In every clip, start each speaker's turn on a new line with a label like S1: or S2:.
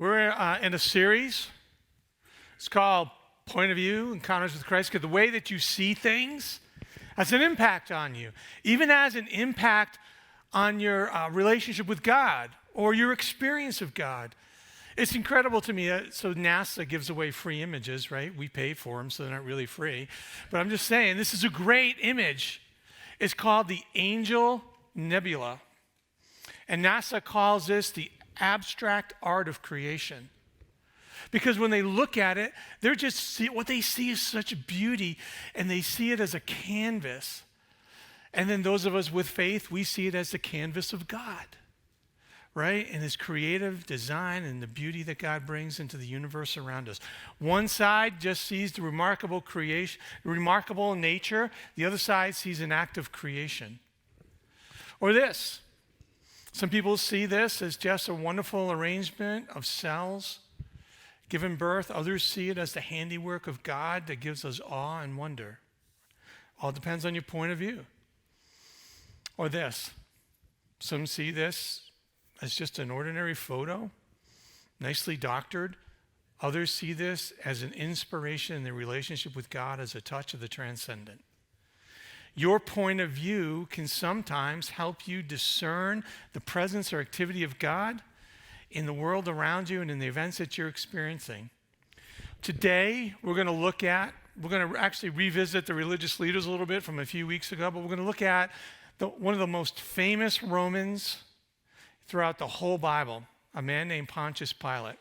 S1: We're in a series. It's called Point of View, Encounters with Christ, because the way that you see things has an impact on you, even has an impact on your relationship with God or your experience of God. It's incredible to me. So NASA gives away free images, right? We pay for them, so they're not really free. But I'm just saying, this is a great image. It's called the Angel Nebula. And NASA calls this the abstract art of creation. Because when they look at it, what they see is such beauty, and they see it as a canvas. And then those of us with faith, we see it as the canvas of God, right? And his creative design and the beauty that God brings into the universe around us. One side just sees the remarkable creation, remarkable nature. The other side sees an act of creation. Or this. Some people see this as just a wonderful arrangement of cells given birth. Others see it as the handiwork of God that gives us awe and wonder. All depends on your point of view. Or this. Some see this as just an ordinary photo, nicely doctored. Others see this as an inspiration in their relationship with God, as a touch of the transcendent. Your point of view can sometimes help you discern the presence or activity of God in the world around you and in the events that you're experiencing. Today, we're going to actually revisit the religious leaders a little bit from a few weeks ago, but we're going to look at one of the most famous Romans throughout the whole Bible, a man named Pontius Pilot.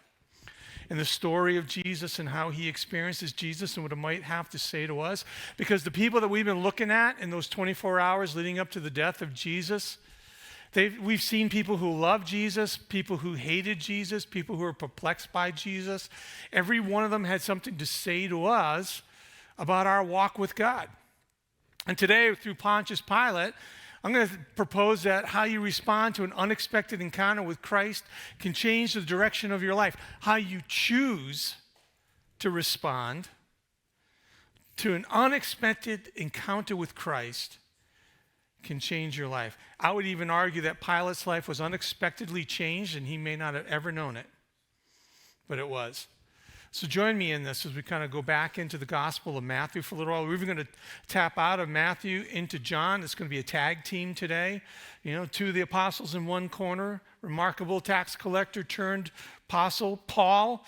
S1: And the story of Jesus and how he experiences Jesus and what it might have to say to us. Because the people that we've been looking at in those 24 hours leading up to the death of Jesus, we've seen people who love Jesus, people who hated Jesus, people who were perplexed by Jesus. Every one of them had something to say to us about our walk with God. And today, through Pontius Pilate, I'm going to propose that how you respond to an unexpected encounter with Christ can change the direction of your life. How you choose to respond to an unexpected encounter with Christ can change your life. I would even argue that Pilate's life was unexpectedly changed, and he may not have ever known it, but it was. So join me in this as we kind of go back into the Gospel of Matthew for a little while. We're even going to tap out of Matthew into John. It's going to be a tag team today. Two of the apostles in one corner, remarkable tax collector turned apostle Paul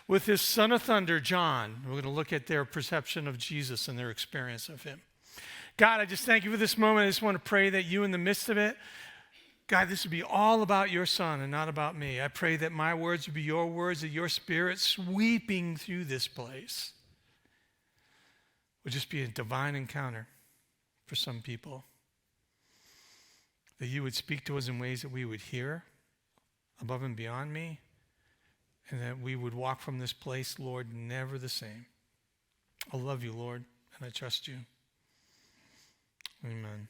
S1: with his son of thunder, John. We're going to look at their perception of Jesus and their experience of him. God, I just thank you for this moment. I just want to pray that you, in the midst of it, God, this would be all about your son and not about me. I pray that my words would be your words, that your spirit sweeping through this place would just be a divine encounter for some people. That you would speak to us in ways that we would hear above and beyond me, and that we would walk from this place, Lord, never the same. I love you, Lord, and I trust you. Amen.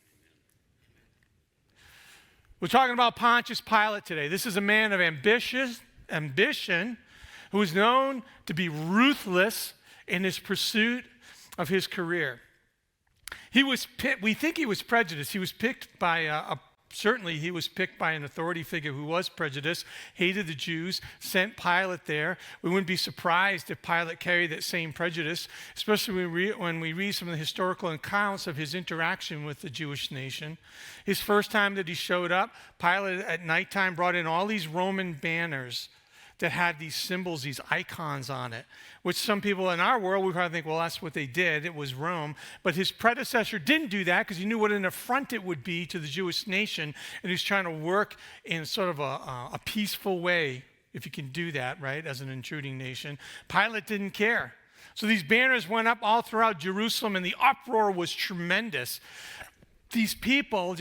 S1: We're talking about Pontius Pilate today. This is a man of ambition who is known to be ruthless in his pursuit of his career. We think he was prejudiced. He was picked by certainly he was picked by an authority figure who was prejudiced, hated the Jews, sent Pilate there. We wouldn't be surprised if Pilate carried that same prejudice, especially when we read some of the historical accounts of his interaction with the Jewish nation. His first time that he showed up, Pilate at nighttime brought in all these Roman banners that had these symbols, these icons on it, which some people in our world, we probably think, well, that's what they did. It was Rome. But his predecessor didn't do that because he knew what an affront it would be to the Jewish nation, and he's trying to work in sort of a peaceful way, if you can do that, right, as an intruding nation. Pilate didn't care. So these banners went up all throughout Jerusalem, and the uproar was tremendous. These people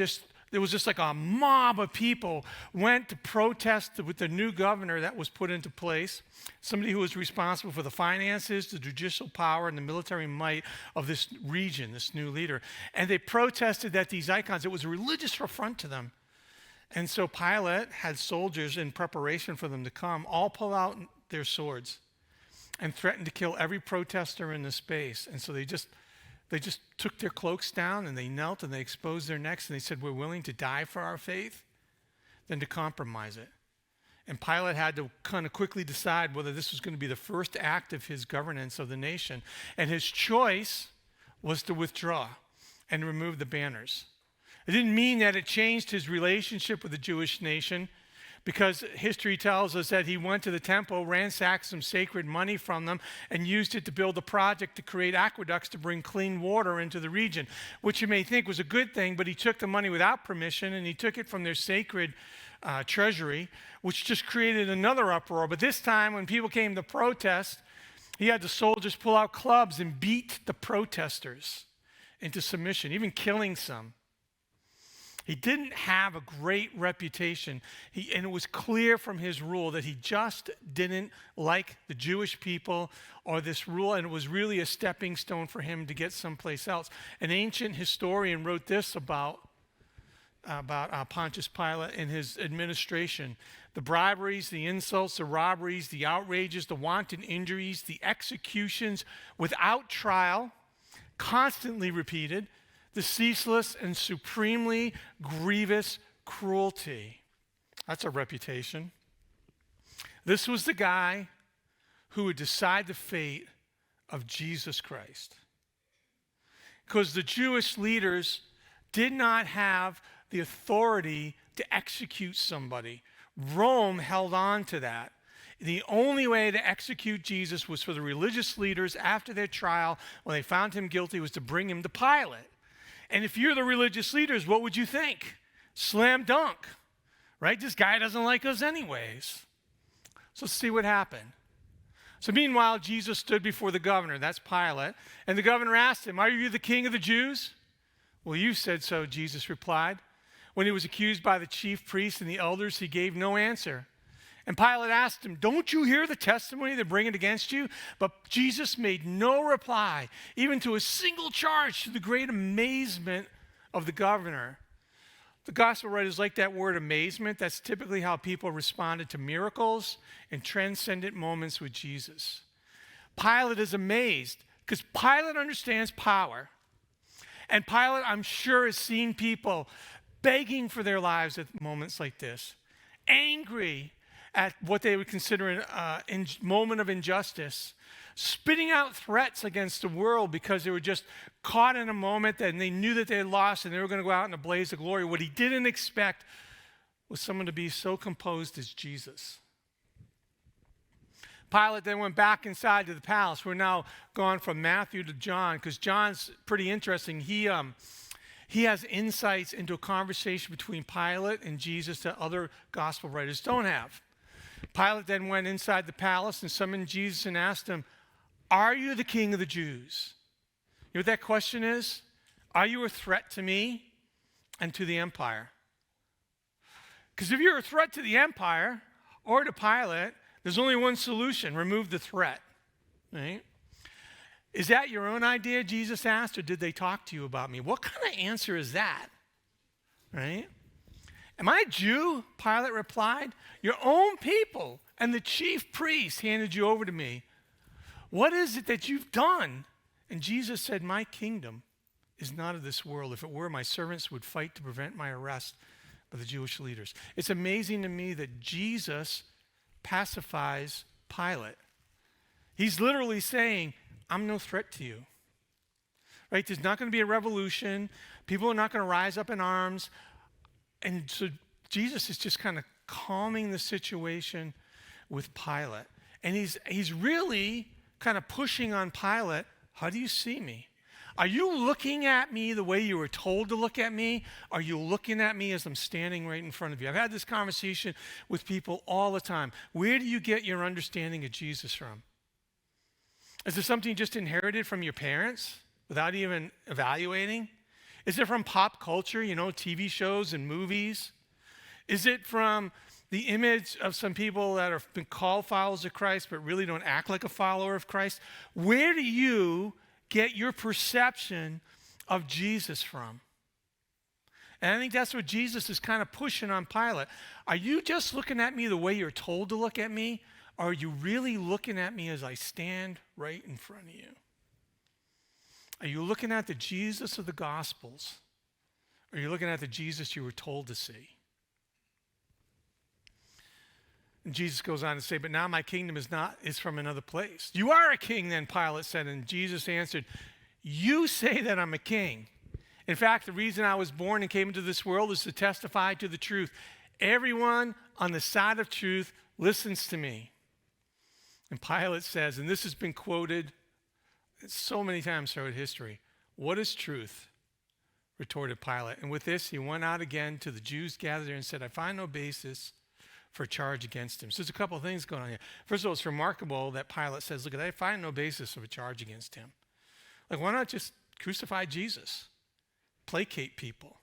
S1: there was just like a mob of people went to protest with the new governor that was put into place, somebody who was responsible for the finances, the judicial power, and the military might of this region, this new leader. And they protested that these icons, it was a religious affront to them. And so Pilate had soldiers in preparation for them to come, all pull out their swords and threatened to kill every protester in the space. And so they just took their cloaks down and they knelt and they exposed their necks and they said, we're willing to die for our faith than to compromise it. And Pilate had to kind of quickly decide whether this was going to be the first act of his governance of the nation. And his choice was to withdraw and remove the banners. It didn't mean that it changed his relationship with the Jewish nation, because history tells us that he went to the temple, ransacked some sacred money from them, and used it to build a project to create aqueducts to bring clean water into the region, which you may think was a good thing, but he took the money without permission, and he took it from their sacred treasury, which just created another uproar. But this time, when people came to protest, he had the soldiers pull out clubs and beat the protesters into submission, even killing some. He didn't have a great reputation, and it was clear from his rule that he just didn't like the Jewish people or this rule, and it was really a stepping stone for him to get someplace else. An ancient historian wrote this about Pontius Pilate and his administration: the briberies, the insults, the robberies, the outrages, the wanton injuries, the executions without trial, constantly repeated, the ceaseless and supremely grievous cruelty. That's a reputation. This was the guy who would decide the fate of Jesus Christ. Because the Jewish leaders did not have the authority to execute somebody. Rome held on to that. The only way to execute Jesus was for the religious leaders, after their trial, when they found him guilty, was to bring him to Pilate. And if you're the religious leaders, what would you think? Slam dunk, right? This guy doesn't like us anyways. So let's see what happened. So meanwhile, Jesus stood before the governor, that's Pilate, and the governor asked him, "Are you the king of the Jews?" "Well, you said so," Jesus replied. When he was accused by the chief priests and the elders, he gave no answer. And Pilate asked him, "Don't you hear the testimony they're bringing against you?" But Jesus made no reply, even to a single charge, to the great amazement of the governor. The gospel writers like that word amazement. That's typically how people responded to miracles and transcendent moments with Jesus. Pilate is amazed because Pilate understands power. And Pilate, I'm sure, has seen people begging for their lives at moments like this, angry at what they would consider a moment of injustice, spitting out threats against the world because they were just caught in a moment and they knew that they had lost and they were going to go out in a blaze of glory. What he didn't expect was someone to be so composed as Jesus. Pilate then went back inside to the palace. We're now gone from Matthew to John, because John's pretty interesting. He has insights into a conversation between Pilate and Jesus that other gospel writers don't have. Pilate then went inside the palace and summoned Jesus and asked him, "Are you the king of the Jews?" You know what that question is? Are you a threat to me and to the empire? Because if you're a threat to the empire or to Pilate, there's only one solution: remove the threat. Right? Is that your own idea, Jesus asked, or did they talk to you about me? What kind of answer is that? Right? "Am I a Jew?" Pilate replied. "Your own people and the chief priests handed you over to me. What is it that you've done?" And Jesus said, "My kingdom is not of this world. If it were, my servants would fight to prevent my arrest by the Jewish leaders." It's amazing to me that Jesus pacifies Pilate. He's literally saying, "I'm no threat to you." Right? There's not going to be a revolution. People are not going to rise up in arms. And so Jesus is just kind of calming the situation with Pilate. And he's really kind of pushing on Pilate, "How do you see me? Are you looking at me the way you were told to look at me? Are you looking at me as I'm standing right in front of you?" I've had this conversation with people all the time. Where do you get your understanding of Jesus from? Is there something you just inherited from your parents without even evaluating? Is it from pop culture, TV shows and movies? Is it from the image of some people that have been called followers of Christ but really don't act like a follower of Christ? Where do you get your perception of Jesus from? And I think that's what Jesus is kind of pushing on Pilate. Are you just looking at me the way you're told to look at me? Or are you really looking at me as I stand right in front of you? Are you looking at the Jesus of the Gospels? Or are you looking at the Jesus you were told to see? And Jesus goes on to say, but now my kingdom is from another place. You are a king, then Pilate said. And Jesus answered, you say that I'm a king. In fact, the reason I was born and came into this world is to testify to the truth. Everyone on the side of truth listens to me. And Pilate says, and this has been quoted so many times throughout history, what is truth? Retorted Pilate. And with this, he went out again to the Jews gathered there and said, I find no basis for a charge against him. So there's a couple of things going on here. First of all, it's remarkable that Pilate says, look, I find no basis of a charge against him. Like, why not just crucify Jesus? Placate people.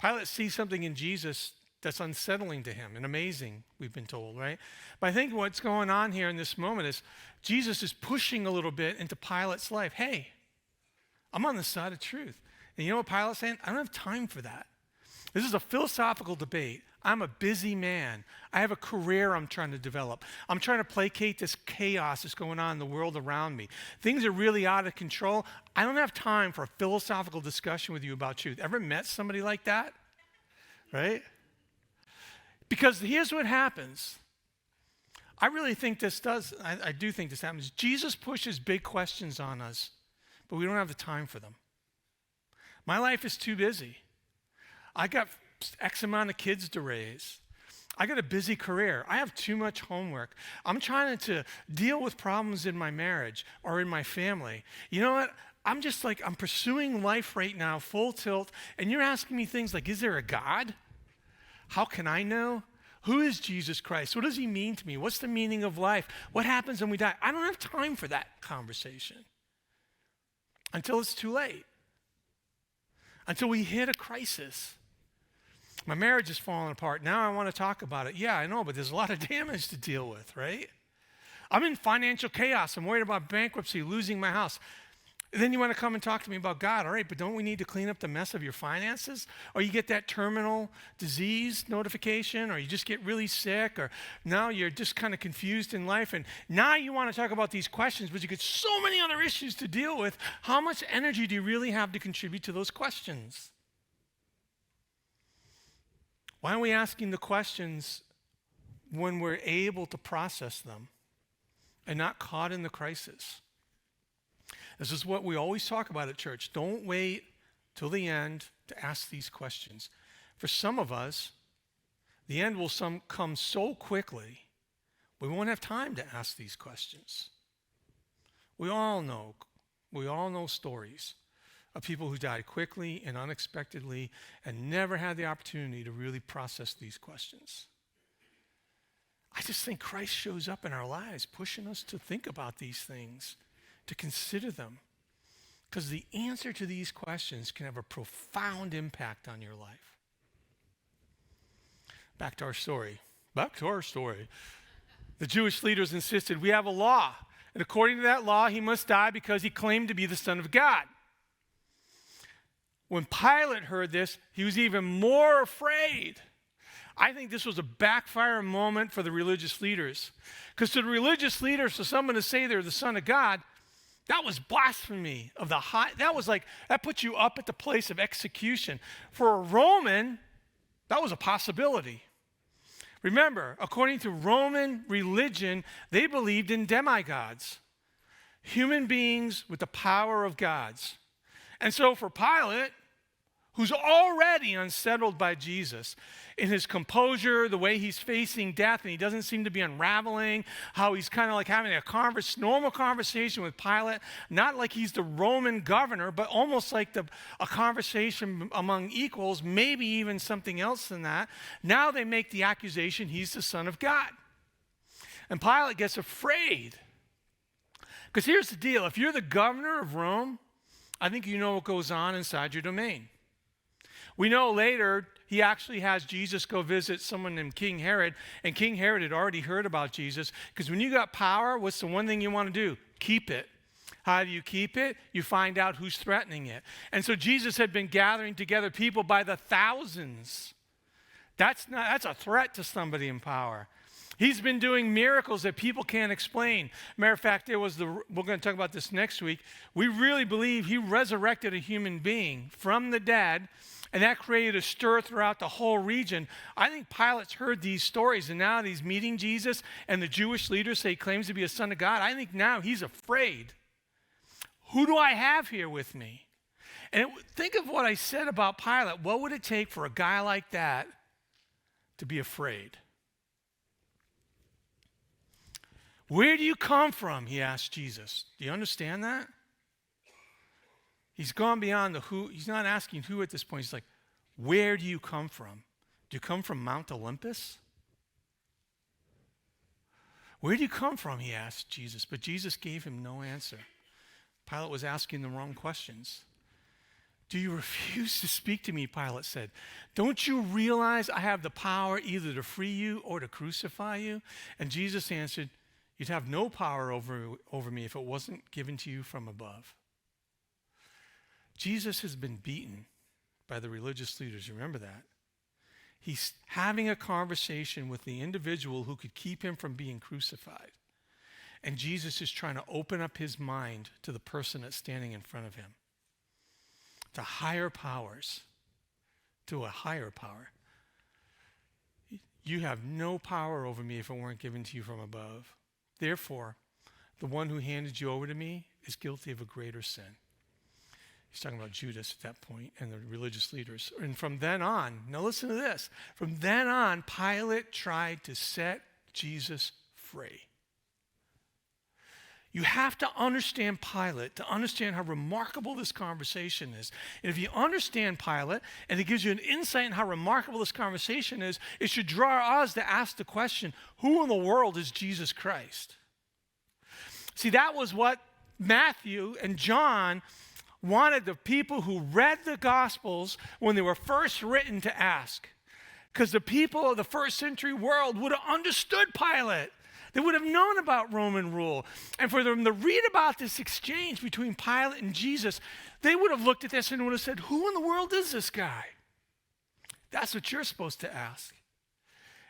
S1: Pilate sees something in Jesus that's unsettling to him and amazing, we've been told, right? But I think what's going on here in this moment is Jesus is pushing a little bit into Pilate's life. Hey, I'm on the side of truth. And you know what Pilate's saying? I don't have time for that. This is a philosophical debate. I'm a busy man. I have a career I'm trying to develop. I'm trying to placate this chaos that's going on in the world around me. Things are really out of control. I don't have time for a philosophical discussion with you about truth. Ever met somebody like that? Right? Because here's what happens. I really think I do think this happens. Jesus pushes big questions on us, but we don't have the time for them. My life is too busy. I got X amount of kids to raise. I got a busy career. I have too much homework. I'm trying to deal with problems in my marriage or in my family. You know what? I'm pursuing life right now, full tilt, and you're asking me things like, is there a God? How can I know? Who is Jesus Christ? What does he mean to me? What's the meaning of life? What happens when we die? I don't have time for that conversation until it's too late, until we hit a crisis. My marriage is falling apart. Now I want to talk about it. Yeah, I know, but there's a lot of damage to deal with, right? I'm in financial chaos. I'm worried about bankruptcy, losing my house. And then you want to come and talk to me about God. All right, but don't we need to clean up the mess of your finances? Or you get that terminal disease notification, or you just get really sick, or now you're just kind of confused in life, and now you want to talk about these questions, but you get so many other issues to deal with. How much energy do you really have to contribute to those questions? Why aren't we asking the questions when we're able to process them and not caught in the crisis? This is what we always talk about at church. Don't wait till the end to ask these questions. For some of us, the end will come so quickly, we won't have time to ask these questions. We all know stories of people who died quickly and unexpectedly and never had the opportunity to really process these questions. I just think Christ shows up in our lives, pushing us to think about these things, to consider them, because the answer to these questions can have a profound impact on your life. Back to our story. The Jewish leaders insisted, we have a law, and according to that law, he must die because he claimed to be the Son of God. When Pilate heard this, he was even more afraid. I think this was a backfire moment for the religious leaders. Because to the religious leaders, for someone to say they're the Son of God, that was blasphemy of the high. That puts you up at the place of execution. For a Roman, that was a possibility. Remember, according to Roman religion, they believed in demigods, human beings with the power of gods. And so for Pilate, who's already unsettled by Jesus, in his composure, the way he's facing death, and he doesn't seem to be unraveling, how he's kind of like having a normal conversation with Pilate, not like he's the Roman governor, but almost like a conversation among equals, maybe even something else than that. Now they make the accusation he's the Son of God. And Pilate gets afraid. Because here's the deal. If you're the governor of Rome, I think you know what goes on inside your domain. We know later he actually has Jesus go visit someone named King Herod, and King Herod had already heard about Jesus, because when you got power, what's the one thing you want to do? Keep it. How do you keep it? You find out who's threatening it. And so Jesus had been gathering together people by the thousands. That's a threat to somebody in power. He's been doing miracles that people can't explain. Matter of fact, we're going to talk about this next week. We really believe he resurrected a human being from the dead, And that created a stir throughout the whole region. I think Pilate's heard these stories, and now he's meeting Jesus, and the Jewish leaders say he claims to be a son of God. I think now he's afraid. Who do I have here with me? And think of what I said about Pilate. What would it take for a guy like that to be afraid? Where do you come from? He asked Jesus. Do you understand that? He's gone beyond the who. He's not asking who at this point. He's like, where do you come from? Do you come from Mount Olympus? Where do you come from? He asked Jesus. But Jesus gave him no answer. Pilate was asking the wrong questions. Do you refuse to speak to me? Pilate said. Don't you realize I have the power either to free you or to crucify you? And Jesus answered, you'd have no power over me if it wasn't given to you from above. Jesus has been beaten by the religious leaders. Remember that? He's having a conversation with the individual who could keep him from being crucified. And Jesus is trying to open up his mind to the person that's standing in front of him. To higher powers. To a higher power. You have no power over me if it weren't given to you from above. Therefore, the one who handed you over to me is guilty of a greater sin. He's talking about Judas at that point and the religious leaders. And from then on, now listen to this. From then on, Pilate tried to set Jesus free. You have to understand Pilate to understand how remarkable this conversation is. And if you understand Pilate, and it gives you an insight in how remarkable this conversation is, it should draw us to ask the question, who in the world is Jesus Christ? See, that was what Matthew and John wanted the people who read the Gospels when they were first written to ask. Because the people of the first century world would have understood Pilate. They would have known about Roman rule. And for them to read about this exchange between Pilate and Jesus, they would have looked at this and would have said, who in the world is this guy? That's what you're supposed to ask.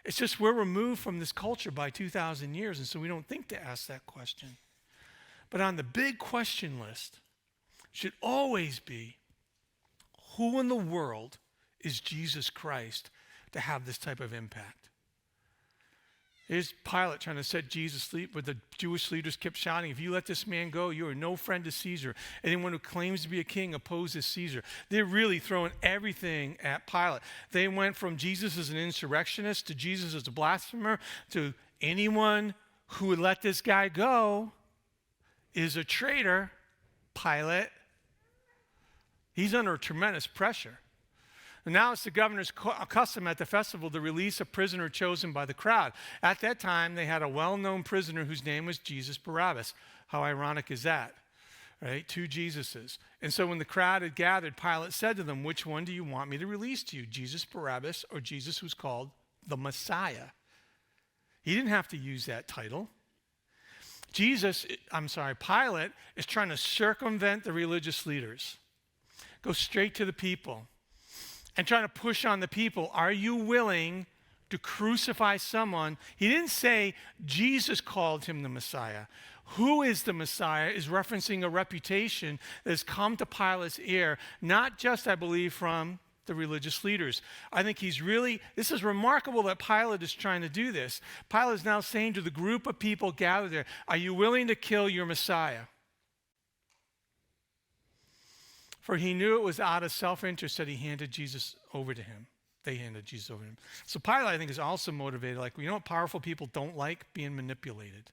S1: It's just we're removed from this culture by 2,000 years, and so we don't think to ask that question. But on the big question list should always be, who in the world is Jesus Christ to have this type of impact? Here's Pilate trying to set Jesus free, but the Jewish leaders kept shouting, if you let this man go, you are no friend to Caesar. Anyone who claims to be a king opposes Caesar. They're really throwing everything at Pilate. They went from Jesus as an insurrectionist to Jesus as a blasphemer to anyone who would let this guy go is a traitor, Pilate. He's under tremendous pressure. And now it's the governor's custom at the festival to release a prisoner chosen by the crowd. At that time, they had a well-known prisoner whose name was Jesus Barabbas. How ironic is that? Right? Two Jesuses. And so when the crowd had gathered, Pilate said to them, which one do you want me to release to you, Jesus Barabbas or Jesus who's called the Messiah? He didn't have to use that title. Pilate is trying to circumvent the religious leaders. Go straight to the people. And trying to push on the people, are you willing to crucify someone? He didn't say Jesus called him the Messiah. Who is the Messiah is referencing a reputation that has come to Pilate's ear, not just, I believe, from the religious leaders. I think this is remarkable that Pilate is trying to do this. Pilate is now saying to the group of people gathered there, are you willing to kill your Messiah? For he knew it was out of self-interest that he handed Jesus over to him. They handed Jesus over to him. So Pilate, I think, is also motivated. Like, you know what powerful people don't like? Being manipulated.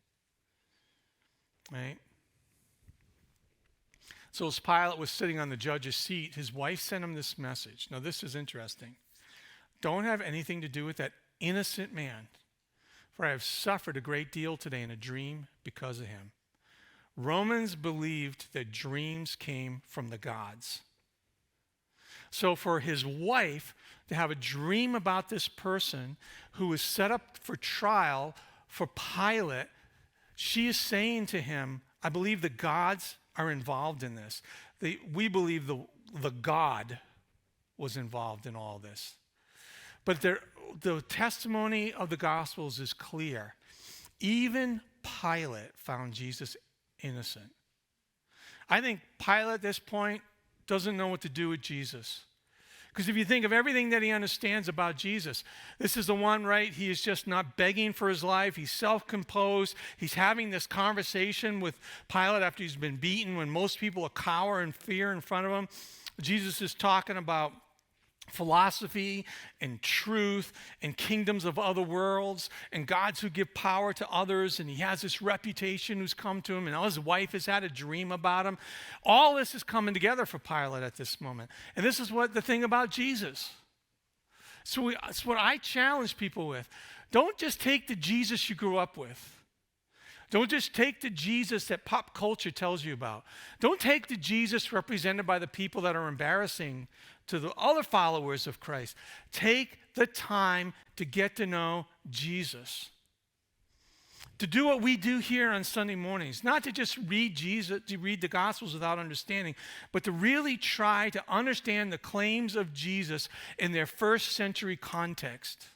S1: Right? So as Pilate was sitting on the judge's seat, his wife sent him this message. Now, this is interesting. Don't have anything to do with that innocent man, for I have suffered a great deal today in a dream because of him. Romans believed that dreams came from the gods. So for his wife to have a dream about this person who was set up for trial for Pilate, she is saying to him, I believe the gods are involved in this. We believe the God was involved in all this. But the testimony of the Gospels is clear. Even Pilate found Jesus innocent. I think Pilate at this point doesn't know what to do with Jesus. Because if you think of everything that he understands about Jesus, this is the one, right? He is just not begging for his life. He's self-composed. He's having this conversation with Pilate after he's been beaten when most people cower in fear in front of him. Jesus is talking about philosophy and truth and kingdoms of other worlds and gods who give power to others, and he has this reputation who's come to him, and his wife has had a dream about him. All this is coming together for Pilate at this moment. And this is what the thing about Jesus. So it's what I challenge people with. Don't just take the Jesus you grew up with. Don't just take the Jesus that pop culture tells you about. Don't take the Jesus represented by the people that are embarrassing to the other followers of Christ. Take the time to get to know Jesus. To do what we do here on Sunday mornings, not to just read Jesus, to read the Gospels without understanding, but to really try to understand the claims of Jesus in their first century context.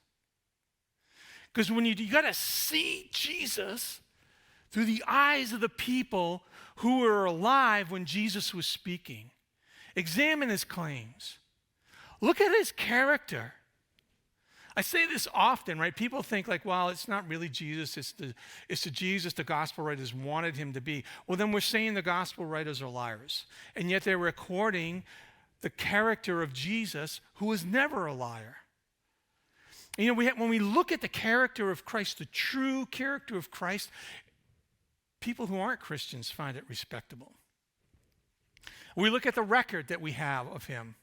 S1: Because when you got to see Jesus through the eyes of the people who were alive when Jesus was speaking. Examine his claims. Look at his character. I say this often, right? People think like, well, it's not really Jesus. It's the Jesus the gospel writers wanted him to be. Well, then we're saying the gospel writers are liars. And yet they're recording the character of Jesus, who was never a liar. You know, when we look at the character of Christ, the true character of Christ, people who aren't Christians find it respectable. We look at the record that we have of him,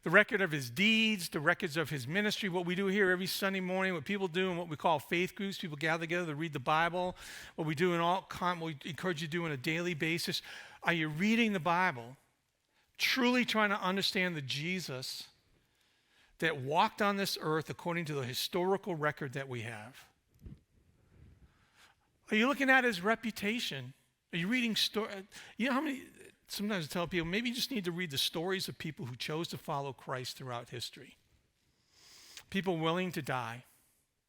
S1: the record of his deeds, the records of his ministry, what we do here every Sunday morning, what people do in what we call faith groups. People gather together to read the Bible, what we do what we encourage you to do on a daily basis. Are you reading the Bible, truly trying to understand the Jesus that walked on this earth according to the historical record that we have? Are you looking at his reputation? Are you reading You know how many, sometimes I tell people, maybe you just need to read the stories of people who chose to follow Christ throughout history. People willing to die,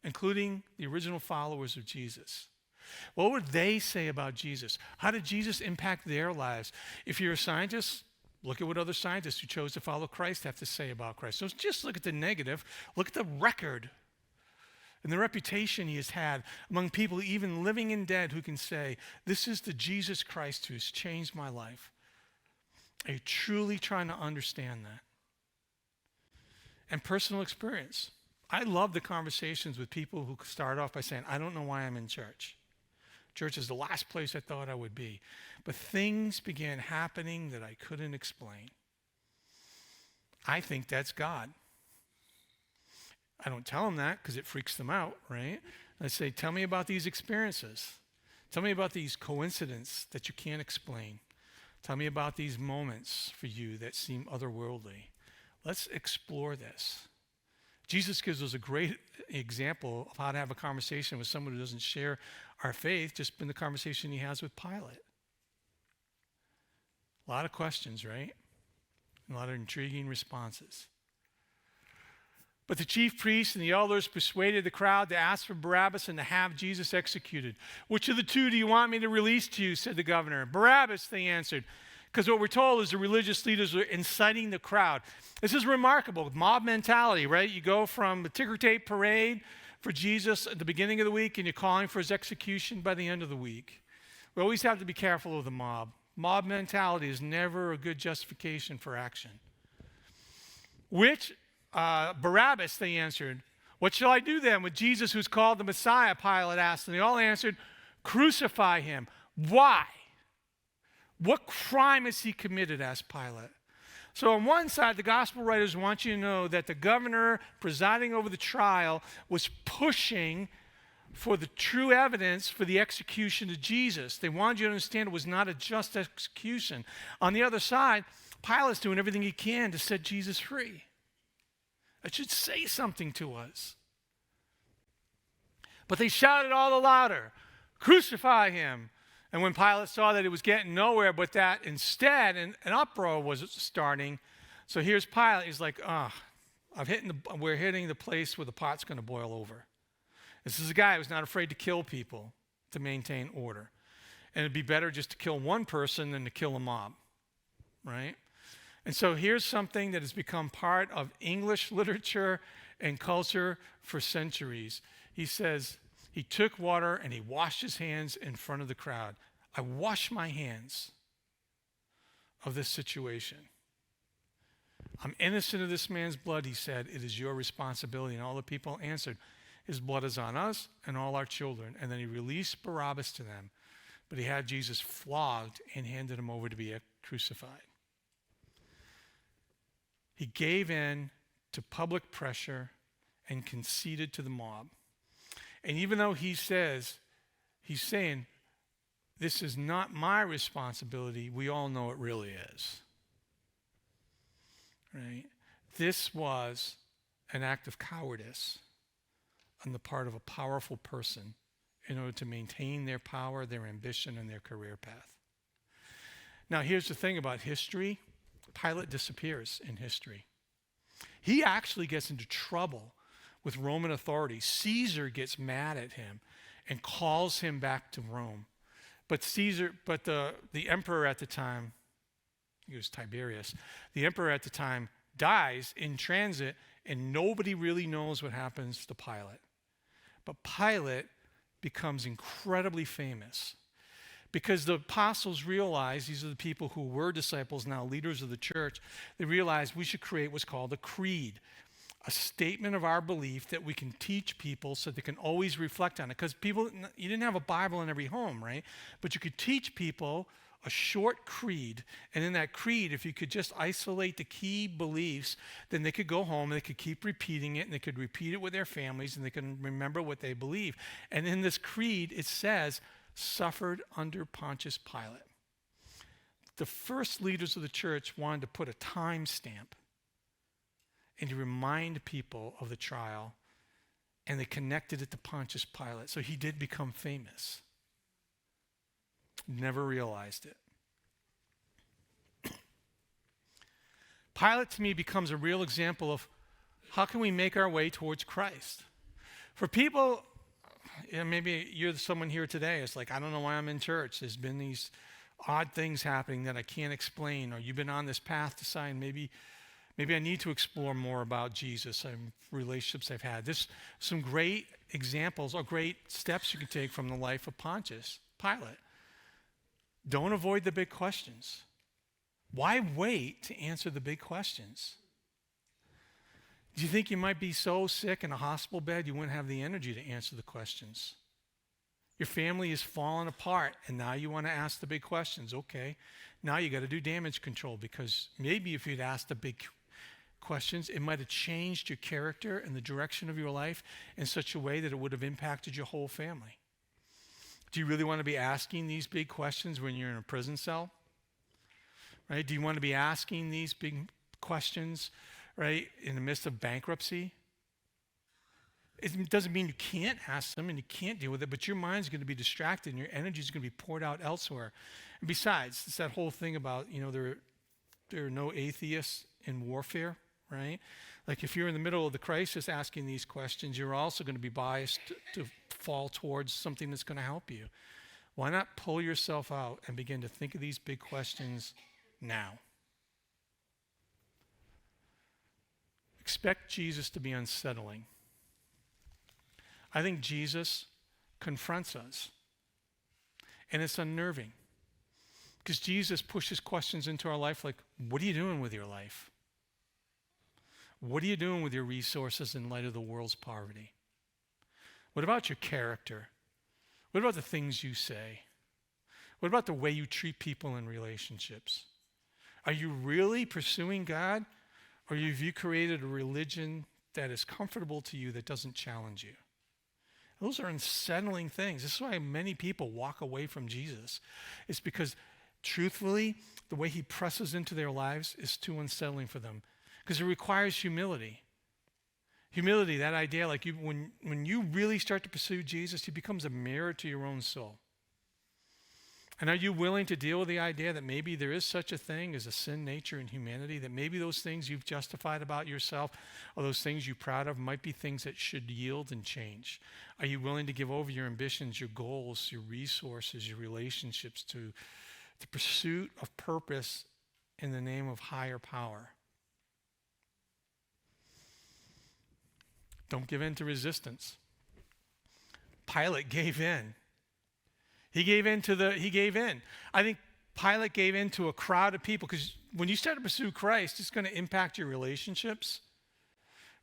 S1: including the original followers of Jesus. What would they say about Jesus? How did Jesus impact their lives? If you're a scientist, look at what other scientists who chose to follow Christ have to say about Christ. So just look at the negative. Look at the record and the reputation he has had among people even living and dead who can say, this is the Jesus Christ who has changed my life. Are you truly trying to understand that? And personal experience. I love the conversations with people who start off by saying, I don't know why I'm in church. Church is the last place I thought I would be. But things began happening that I couldn't explain. I think that's God. I don't tell them that because it freaks them out, right? I say, tell me about these experiences. Tell me about these coincidences that you can't explain. Tell me about these moments for you that seem otherworldly. Let's explore this. Jesus gives us a great example of how to have a conversation with someone who doesn't share our faith, just in the conversation he has with Pilate. A lot of questions, right? A lot of intriguing responses. But the chief priests and the elders persuaded the crowd to ask for Barabbas and to have Jesus executed. Which of the two do you want me to release to you, said the governor. Barabbas, they answered. Because what we're told is the religious leaders were inciting the crowd. This is remarkable. Mob mentality, right? You go from the ticker tape parade for Jesus at the beginning of the week and you're calling for his execution by the end of the week. We always have to be careful of the mob. Mob mentality is never a good justification for action. Barabbas, they answered. What shall I do then with Jesus who's called the Messiah? Pilate asked. And they all answered, crucify him. Why? What crime has he committed? Asked Pilate. So on one side, the gospel writers want you to know that the governor presiding over the trial was pushing for the true evidence for the execution of Jesus. They wanted you to understand it was not a just execution. On the other side, Pilate's doing everything he can to set Jesus free. That should say something to us. But they shouted all the louder, crucify him. And when Pilate saw that it was getting nowhere, but that instead an uproar was starting, so here's Pilate. He's like, we're hitting the place where the pot's going to boil over. This is a guy who's not afraid to kill people to maintain order. And it'd be better just to kill one person than to kill a mob, right? And so here's something that has become part of English literature and culture for centuries. He says, he took water and he washed his hands in front of the crowd. I wash my hands of this situation. I'm innocent of this man's blood, he said. It is your responsibility. And all the people answered, his blood is on us and all our children. And then he released Barabbas to them. But he had Jesus flogged and handed him over to be crucified. He gave in to public pressure and conceded to the mob. And even though he's saying, this is not my responsibility, we all know it really is. Right? This was an act of cowardice on the part of a powerful person in order to maintain their power, their ambition, and their career path. Now, here's the thing about history. Pilate disappears in history. He actually gets into trouble with Roman authorities. Caesar gets mad at him and calls him back to Rome. But the emperor at the time, he was Tiberius, the emperor at the time dies in transit, and nobody really knows what happens to Pilate. But Pilate becomes incredibly famous because the apostles realized, these are the people who were disciples, now leaders of the church, they realized we should create what's called a creed, a statement of our belief that we can teach people so they can always reflect on it. Because you didn't have a Bible in every home, right? But you could teach people a short creed, and in that creed, if you could just isolate the key beliefs, then they could go home and they could keep repeating it, and they could repeat it with their families, and they can remember what they believe. And in this creed, it says, suffered under Pontius Pilate. The first leaders of the church wanted to put a time stamp and to remind people of the trial, and they connected it to Pontius Pilate. So he did become famous. Never realized it. Pilate, to me, becomes a real example of how can we make our way towards Christ. For people, maybe you're someone here today, it's like, I don't know why I'm in church. There's been these odd things happening that I can't explain, or you've been on this path to sign, maybe I need to explore more about Jesus and relationships I've had. There's some great examples or great steps you can take from the life of Pontius Pilate. Don't avoid the big questions. Why wait to answer the big questions? Do you think you might be so sick in a hospital bed you wouldn't have the energy to answer the questions? Your family is falling apart, and now you want to ask the big questions. Okay, now you got to do damage control, because maybe if you'd asked the big questions, it might have changed your character and the direction of your life in such a way that it would have impacted your whole family. Do you really want to be asking these big questions when you're in a prison cell? Right? Do you want to be asking these big questions, right, in the midst of bankruptcy? It doesn't mean you can't ask them and you can't deal with it, but your mind's going to be distracted and your energy is going to be poured out elsewhere. And besides, it's that whole thing about, there are no atheists in warfare, right? Like if you're in the middle of the crisis asking these questions, you're also going to be biased to fall towards something that's going to help you. Why not pull yourself out and begin to think of these big questions now? Expect Jesus to be unsettling. I think Jesus confronts us, and it's unnerving because Jesus pushes questions into our life like, what are you doing with your life? What are you doing with your resources in light of the world's poverty? What about your character? What about the things you say? What about the way you treat people in relationships? Are you really pursuing God, or have you created a religion that is comfortable to you that doesn't challenge you? Those are unsettling things. This is why many people walk away from Jesus. It's because, truthfully, the way he presses into their lives is too unsettling for them, because it requires humility. Humility, that idea, like when you really start to pursue Jesus, he becomes a mirror to your own soul. And are you willing to deal with the idea that maybe there is such a thing as a sin nature in humanity, that maybe those things you've justified about yourself or those things you're proud of might be things that should yield and change? Are you willing to give over your ambitions, your goals, your resources, your relationships to the pursuit of purpose in the name of higher power. Don't give in to resistance. Pilate gave in. He gave in. I think Pilate gave in to a crowd of people, because when you start to pursue Christ, it's going to impact your relationships,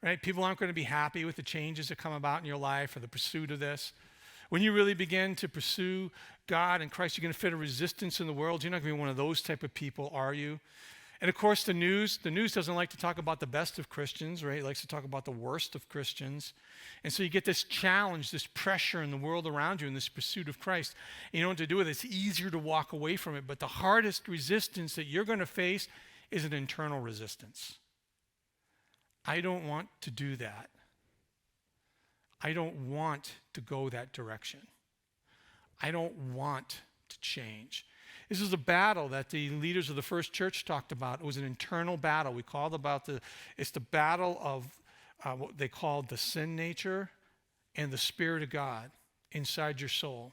S1: right? People aren't going to be happy with the changes that come about in your life or the pursuit of this. When you really begin to pursue God and Christ, you're going to fit a resistance in the world. You're not going to be one of those type of people, are you? And of course, the news doesn't like to talk about the best of Christians, right? It likes to talk about the worst of Christians. And so you get this challenge, this pressure in the world around you in this pursuit of Christ. And you know what to do with it. It's easier to walk away from it. But the hardest resistance that you're going to face is an internal resistance. I don't want to do that. I don't want to go that direction. I don't want to change. This is a battle that the leaders of the first church talked about. It was an internal battle. We called it's the battle of what they called the sin nature and the Spirit of God inside your soul.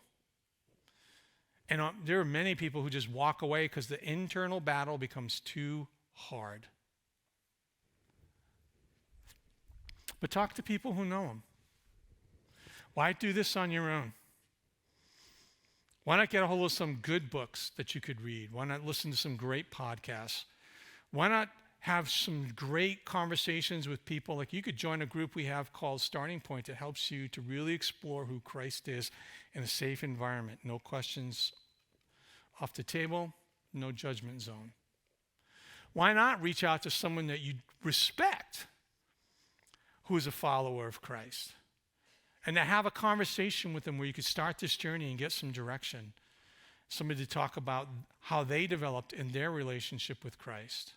S1: And there are many people who just walk away because the internal battle becomes too hard. But talk to people who know Him. Why do this on your own? Why not get a hold of some good books that you could read? Why not listen to some great podcasts? Why not have some great conversations with people? Like, you could join a group we have called Starting Point that helps you to really explore who Christ is in a safe environment. No questions off the table, no judgment zone. Why not reach out to someone that you respect who is a follower of Christ? And to have a conversation with them where you could start this journey and get some direction. Somebody to talk about how they developed in their relationship with Christ.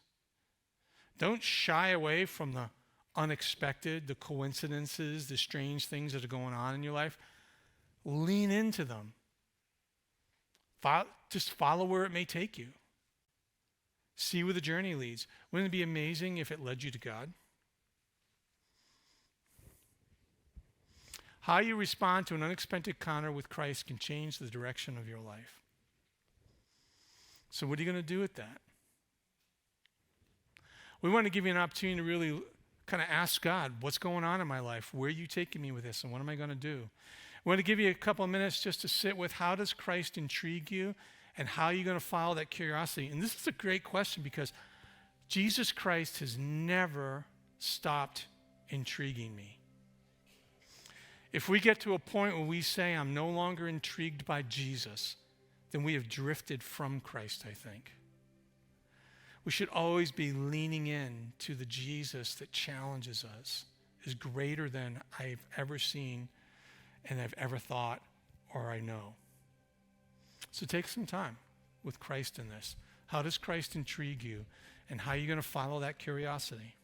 S1: Don't shy away from the unexpected, the coincidences, the strange things that are going on in your life. Lean into them. Just follow where it may take you. See where the journey leads. Wouldn't it be amazing if it led you to God? How you respond to an unexpected encounter with Christ can change the direction of your life. So what are you going to do with that? We want to give you an opportunity to really kind of ask God, what's going on in my life? Where are you taking me with this? And what am I going to do? We want to give you a couple of minutes just to sit with, how does Christ intrigue you? And how are you going to follow that curiosity? And this is a great question, because Jesus Christ has never stopped intriguing me. If we get to a point where we say, I'm no longer intrigued by Jesus, then we have drifted from Christ, I think. We should always be leaning in to the Jesus that challenges us, is greater than I've ever seen and I've ever thought or I know. So take some time with Christ in this. How does Christ intrigue you? And how are you going to follow that curiosity?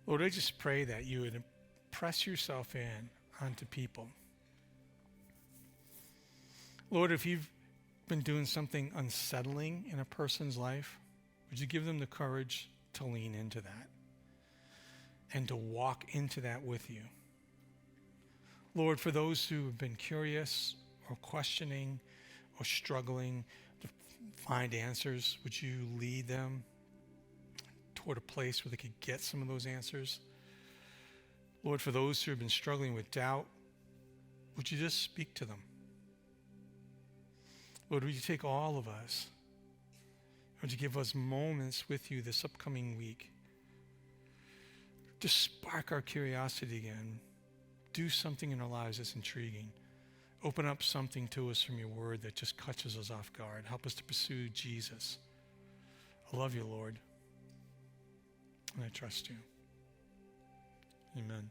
S1: Lord, I just pray that you would press yourself in onto people. Lord, if you've been doing something unsettling in a person's life, would you give them the courage to lean into that and to walk into that with you? Lord, for those who have been curious or questioning or struggling to find answers, would you lead them toward a place where they could get some of those answers? Lord, for those who have been struggling with doubt, would you just speak to them? Lord, would you take all of us, Would you give us moments with you this upcoming week? Just spark our curiosity again. Do something in our lives that's intriguing. Open up something to us from your word that just catches us off guard. Help us to pursue Jesus. I love you, Lord, and I trust you. Amen.